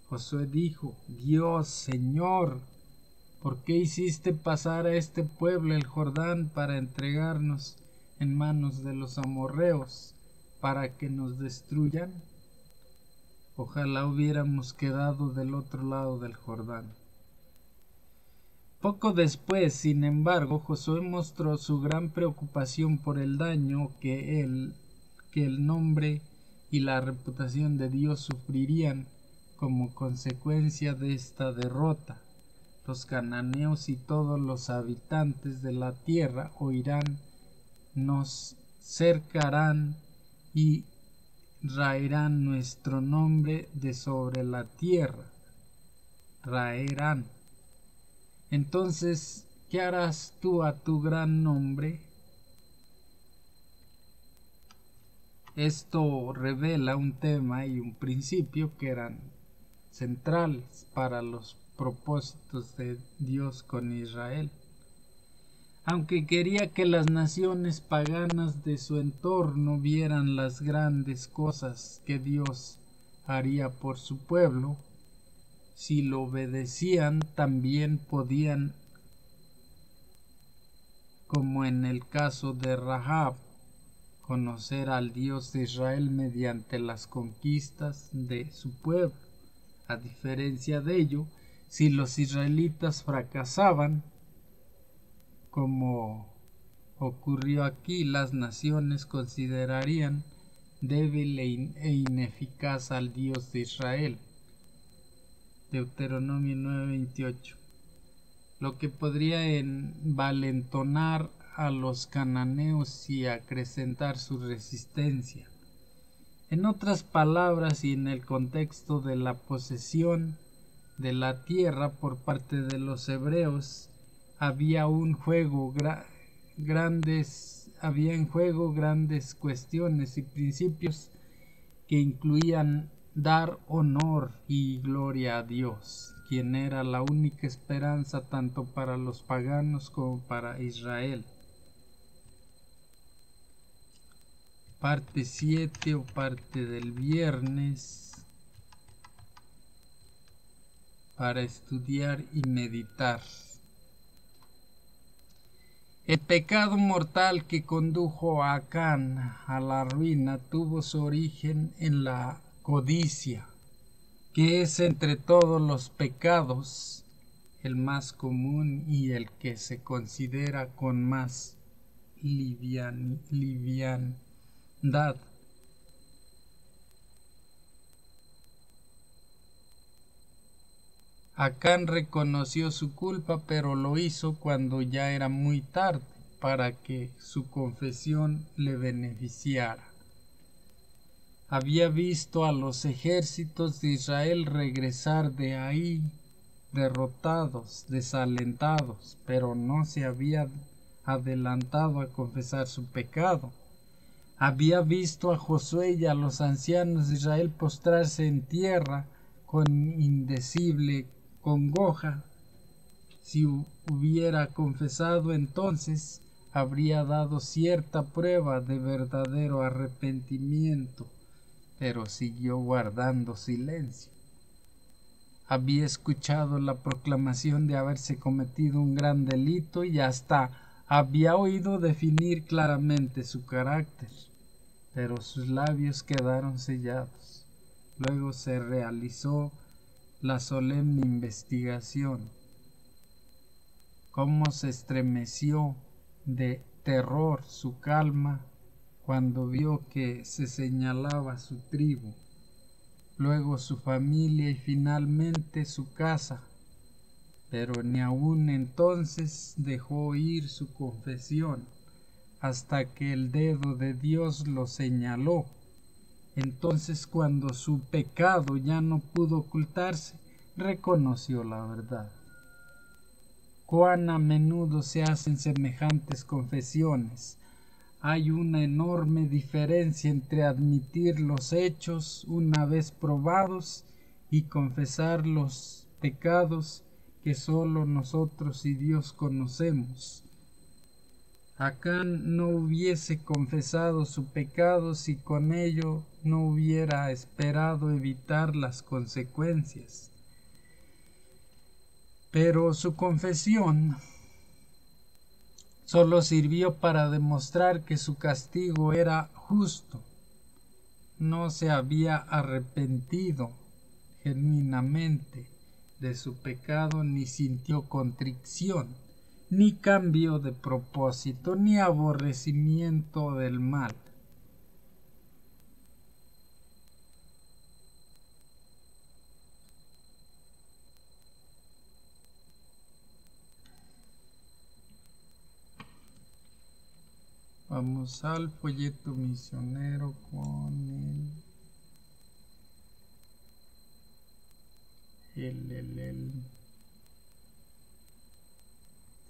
Josué dijo: Dios, Señor, ¿por qué hiciste pasar a este pueblo el Jordán para entregarnos en manos de los amorreos, para que nos destruyan? Ojalá hubiéramos quedado del otro lado del Jordán. Poco después, sin embargo, Josué mostró su gran preocupación por el daño que el nombre y la reputación de Dios sufrirían como consecuencia de esta derrota. Los cananeos y todos los habitantes de la tierra oirán, nos cercarán y raerán nuestro nombre de sobre la tierra. Raerán. Entonces, ¿qué harás tú a tu gran nombre? Esto revela un tema y un principio que eran centrales para los propósitos de Dios con Israel. Aunque quería que las naciones paganas de su entorno vieran las grandes cosas que Dios haría por su pueblo, si lo obedecían también podían, como en el caso de Rahab, conocer al Dios de Israel mediante las conquistas de su pueblo. A diferencia de ello, si los israelitas fracasaban, como ocurrió aquí, las naciones considerarían débil e ineficaz al Dios de Israel. Deuteronomio 9:28. Lo que podría envalentonar a los cananeos y acrecentar su resistencia. En otras palabras, y en el contexto de la posesión de la tierra por parte de los hebreos, había en juego grandes cuestiones y principios que incluían dar honor y gloria a Dios, quien era la única esperanza tanto para los paganos como para Israel. Parte 7 o parte del viernes para estudiar y meditar. El pecado mortal que condujo a Acán a la ruina tuvo su origen en la codicia, que es entre todos los pecados el más común y el que se considera con más liviandad. Acán reconoció su culpa, pero lo hizo cuando ya era muy tarde para que su confesión le beneficiara. Había visto a los ejércitos de Israel regresar de ahí derrotados, desalentados, pero no se había adelantado a confesar su pecado. Había visto a Josué y a los ancianos de Israel postrarse en tierra con indecible congoja. Si hubiera confesado entonces, habría dado cierta prueba de verdadero arrepentimiento, pero siguió guardando silencio. Había escuchado la proclamación de haberse cometido un gran delito y hasta había oído definir claramente su carácter, pero sus labios quedaron sellados. Luego se realizó la solemne investigación. Cómo se estremeció de terror su calma cuando vio que se señalaba su tribu, luego su familia y finalmente su casa, pero ni aun entonces dejó oír su confesión hasta que el dedo de Dios lo señaló. Entonces, cuando su pecado ya no pudo ocultarse, reconoció la verdad. Cuán a menudo se hacen semejantes confesiones. Hay una enorme diferencia entre admitir los hechos una vez probados y confesar los pecados que solo nosotros y Dios conocemos. Acán no hubiese confesado su pecado si con ello no hubiera esperado evitar las consecuencias. Pero su confesión solo sirvió para demostrar que su castigo era justo. No se había arrepentido genuinamente de su pecado, ni sintió contrición, ni cambio de propósito, ni aborrecimiento del mal. Vamos al folleto misionero con el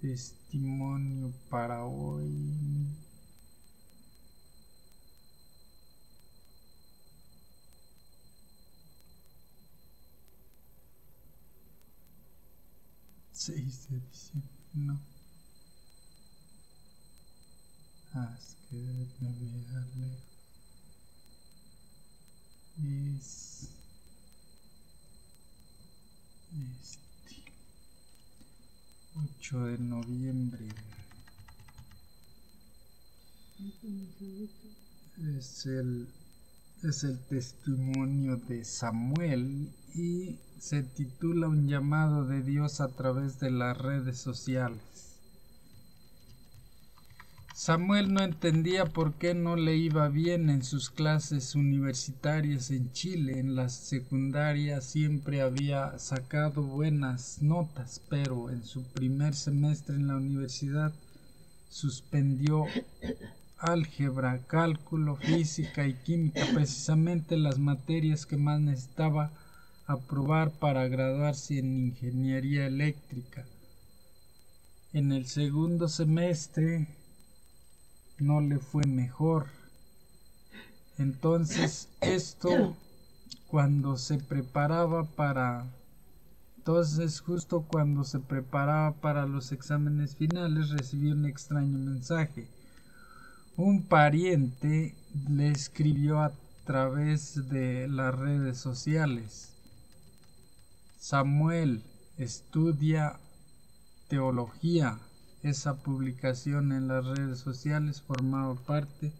testimonio para hoy. ¿6 de diciembre? No. Es que me voy a darle. Es este 8 de noviembre. Es el testimonio de Samuel y se titula Un llamado de Dios a través de las redes sociales. Samuel no entendía por qué no le iba bien en sus clases universitarias en Chile. En la secundaria siempre había sacado buenas notas, pero en su primer semestre en la universidad suspendió álgebra, cálculo, física y química, precisamente las materias que más necesitaba aprobar para graduarse en ingeniería eléctrica. En el segundo semestre no le fue mejor. Entonces justo cuando se preparaba para los exámenes finales, recibió un extraño mensaje. Un pariente le escribió a través de las redes sociales: Samuel, estudia teología. Esa publicación en las redes sociales formaba parte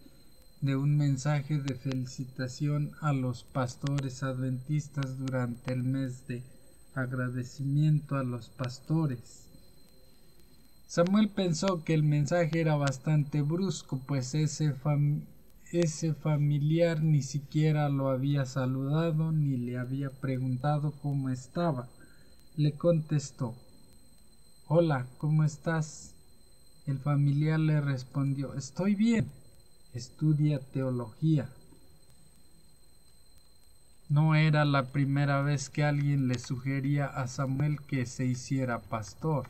de un mensaje de felicitación a los pastores adventistas durante el mes de agradecimiento a los pastores. Samuel pensó que el mensaje era bastante brusco, pues ese familiar ni siquiera lo había saludado ni le había preguntado cómo estaba. Le contestó: «Hola, ¿cómo estás?». El familiar le respondió: «Estoy bien, estudia teología». No era la primera vez que alguien le sugería a Samuel que se hiciera pastor.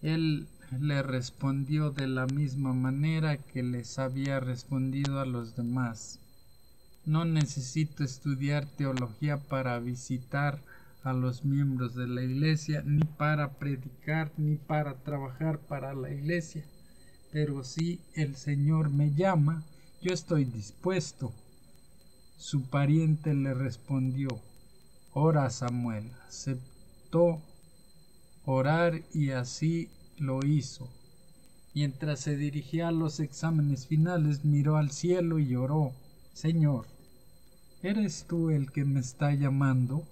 Él le respondió de la misma manera que les había respondido a los demás: «No necesito estudiar teología para visitar a los miembros de la iglesia, ni para predicar, ni para trabajar para la iglesia. Pero si el Señor me llama, yo estoy dispuesto». Su pariente le respondió: «Ora, Samuel». Aceptó orar y así lo hizo. Mientras se dirigía a los exámenes finales, miró al cielo y oró: «Señor, ¿eres tú el que me está llamando?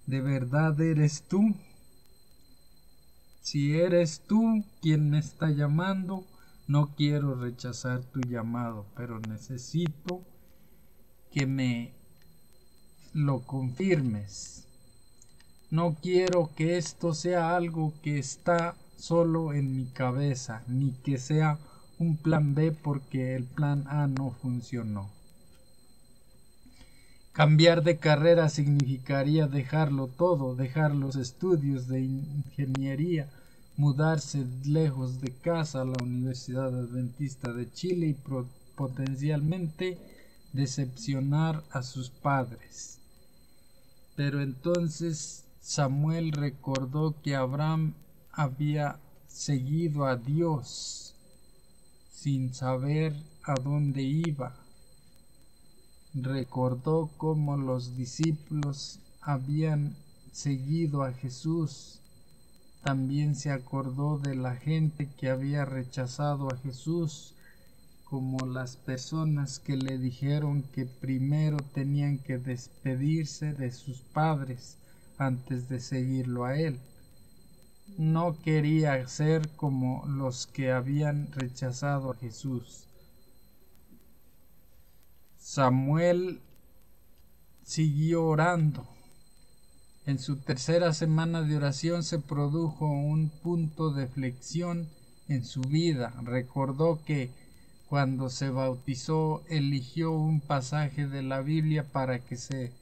¿De verdad eres tú? Si eres tú quien me está llamando, no quiero rechazar tu llamado, pero necesito que me lo confirmes. No quiero que esto sea algo que está solo en mi cabeza, ni que sea un plan B porque el plan A no funcionó». Cambiar de carrera significaría dejarlo todo, dejar los estudios de ingeniería, mudarse lejos de casa a la Universidad Adventista de Chile y potencialmente decepcionar a sus padres. Pero entonces Samuel recordó que Abraham había seguido a Dios sin saber a dónde iba. Recordó cómo los discípulos habían seguido a Jesús. También se acordó de la gente que había rechazado a Jesús, como las personas que le dijeron que primero tenían que despedirse de sus padres antes de seguirlo a él. No quería ser como los que habían rechazado a Jesús. Samuel siguió orando. En su tercera semana de oración se produjo un punto de flexión en su vida. Recordó que cuando se bautizó eligió un pasaje de la Biblia para que se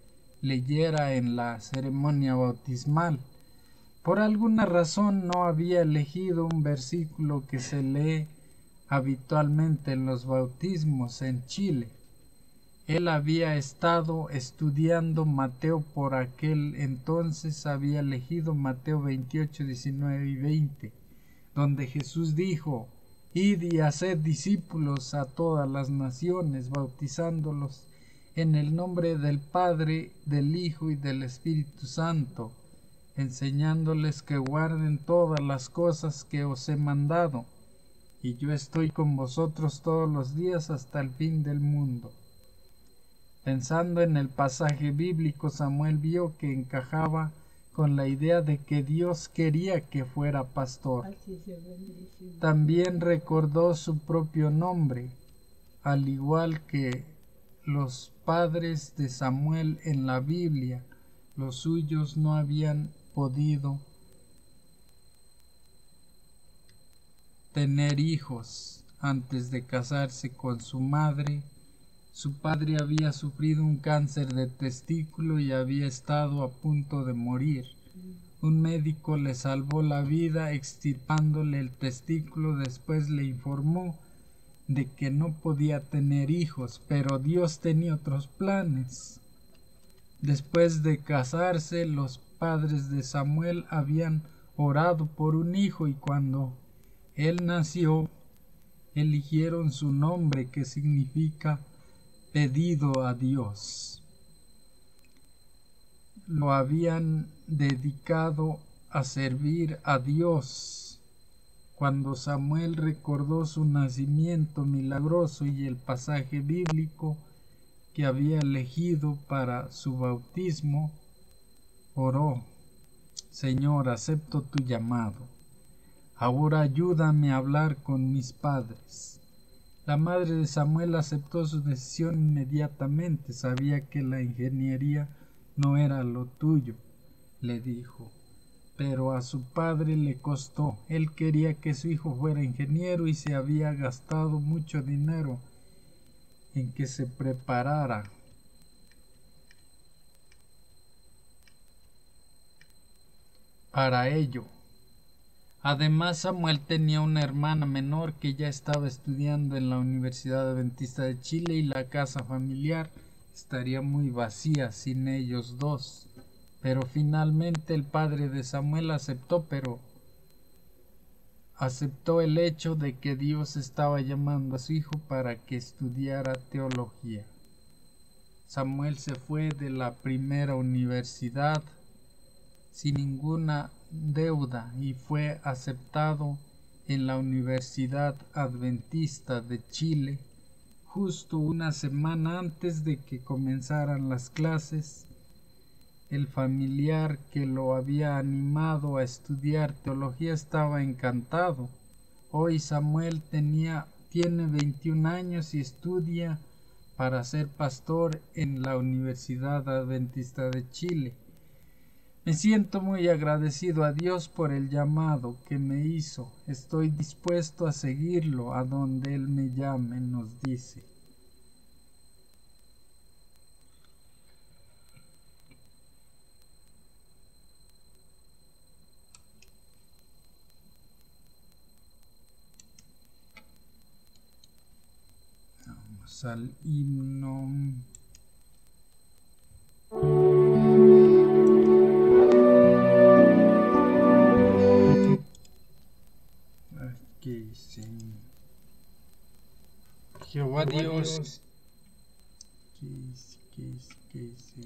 leyera en la ceremonia bautismal. Por alguna razón no había elegido un versículo que se lee habitualmente en los bautismos en Chile. Él había estado estudiando Mateo por aquel entonces, había elegido Mateo 28, 19 y 20, donde Jesús dijo: «Id y haced discípulos a todas las naciones, bautizándolos en el nombre del Padre, del Hijo y del Espíritu Santo, enseñándoles que guarden todas las cosas que os he mandado, y yo estoy con vosotros todos los días hasta el fin del mundo». Pensando en el pasaje bíblico, Samuel vio que encajaba con la idea de que Dios quería que fuera pastor. También recordó su propio nombre, al igual que los padres de Samuel en la Biblia. Los suyos no habían podido tener hijos antes de casarse con su madre. Su padre había sufrido un cáncer de testículo y había estado a punto de morir. Un médico le salvó la vida extirpándole el testículo. Después le informó de que no podía tener hijos, pero Dios tenía otros planes. Después de casarse, los padres de Samuel habían orado por un hijo y cuando él nació, eligieron su nombre, que significa pedido a Dios. Lo habían dedicado a servir a Dios. Cuando Samuel recordó su nacimiento milagroso y el pasaje bíblico que había elegido para su bautismo, oró: Señor, acepto tu llamado. Ahora ayúdame a hablar con mis padres. La madre de Samuel aceptó su decisión inmediatamente. Sabía que la ingeniería no era lo tuyo, le dijo, pero a su padre le costó. Él quería que su hijo fuera ingeniero y se había gastado mucho dinero en que se preparara para ello. Además, Samuel tenía una hermana menor que ya estaba estudiando en la Universidad Adventista de Chile y la casa familiar estaría muy vacía sin ellos dos. Pero finalmente el padre de Samuel aceptó el hecho de que Dios estaba llamando a su hijo para que estudiara teología. Samuel se fue de la primera universidad sin ninguna deuda y fue aceptado en la Universidad Adventista de Chile justo una semana antes de que comenzaran las clases. El familiar que lo había animado a estudiar teología estaba encantado. Hoy Samuel tiene 21 años y estudia para ser pastor en la Universidad Adventista de Chile. Me siento muy agradecido a Dios por el llamado que me hizo. Estoy dispuesto a seguirlo a donde Él me llame, nos dice. Vamos al himno. Jehová Dios, ¿qué dice?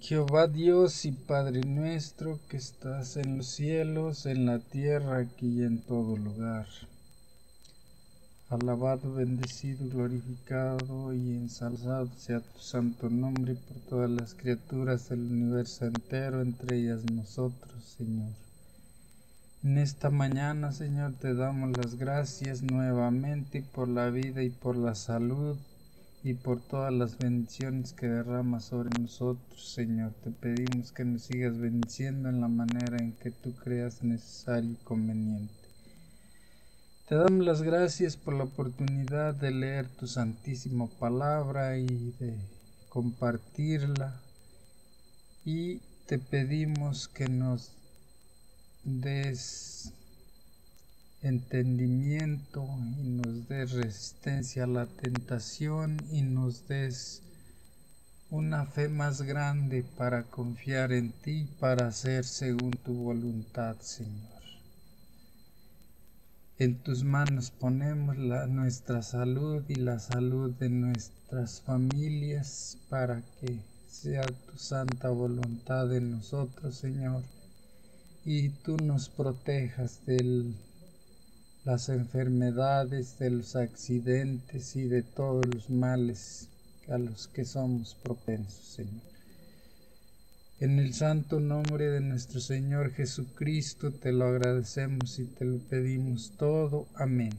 Jehová Dios y Padre nuestro, que estás en los cielos, en la tierra, aquí y en todo lugar. Alabado, bendecido, glorificado y ensalzado sea tu santo nombre por todas las criaturas del universo entero, entre ellas nosotros, Señor. En esta mañana, Señor, te damos las gracias nuevamente por la vida y por la salud y por todas las bendiciones que derramas sobre nosotros, Señor. Te pedimos que nos sigas bendiciendo en la manera en que tú creas necesario y conveniente. Te damos las gracias por la oportunidad de leer tu santísima palabra y de compartirla, y te pedimos que nos des entendimiento y nos des resistencia a la tentación y nos des una fe más grande para confiar en ti, para hacer según tu voluntad, Señor. En tus manos ponemos nuestra salud y la salud de nuestras familias, para que sea tu santa voluntad en nosotros, Señor, y tú nos protejas de las enfermedades, de los accidentes y de todos los males a los que somos propensos, Señor. En el santo nombre de nuestro Señor Jesucristo te lo agradecemos y te lo pedimos todo. Amén.